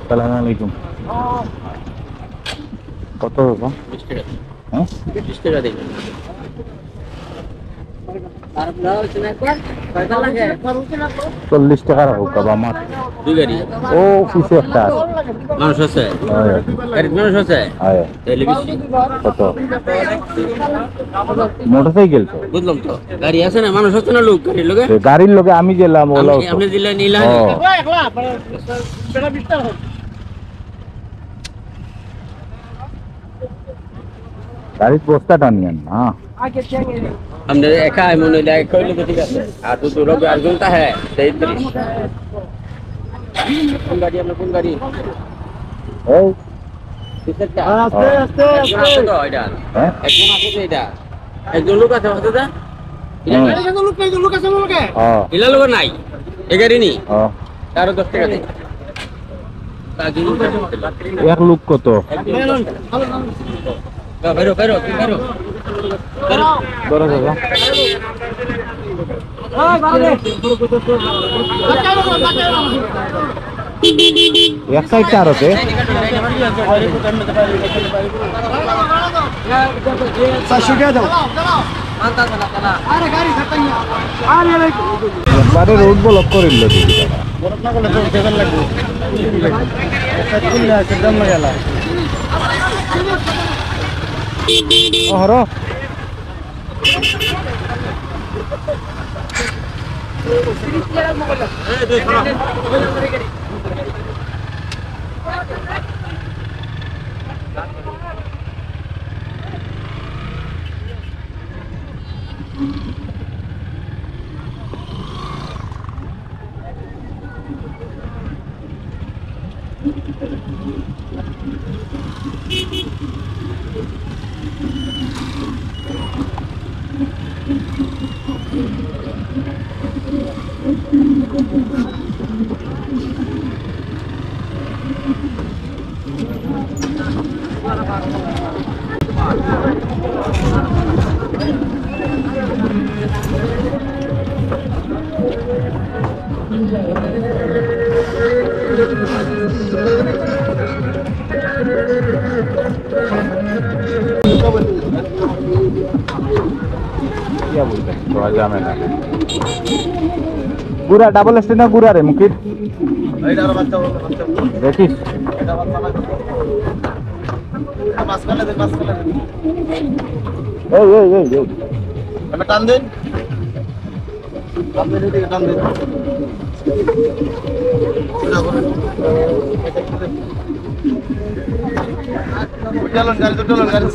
সালাম আলাইকুম। কত বাবা? 20 টাকা। হ্যাঁ 20 টাকা দিন। চল্লিশ টাকা রাখো কাবা আমার। দুই গাড়ি ও কিছু একটা আছে। মানুষ আছে, হয়, গাড়ির মানুষ আছে, হয়। তাহলে বেশি। কত? মোটরসাইকেল তো বুঝলাম তো, গাড়ি আছে না, মানুষ আছে না, লোক গাড়ির লোকে গাড়ির লোকে আমি গেলাম ওলাও তো। আপনি দিলে নিলা ও, গাড়ির বস্তাটা নিয়েন না। हमने एका है मुने ले कोई लोग ठीक है आ तो दूर पे अर्जुन का है 33 कौन गाड़ी हमने कौन गाड़ी এই किसका क्या আস্তে আস্তে আস্তে তো এটা হ্যাঁ একজন আছে তো এটা একজন লোক আছে হতে দা লোক আছে লোকে ইলা লোক নাই এ গাড়ি নি তারও 10 টাকা দে এক লোক কত? বেরো বেরো বেরো বড় দাদা এক সাইড চারতে একবারে রোড ব্লক করিল হর গুড়া ডাবল স্ট্যান্ড না গুড়া রে মুকির দেখিস এই এই এই এই টান দিন টান দিন গাড়ি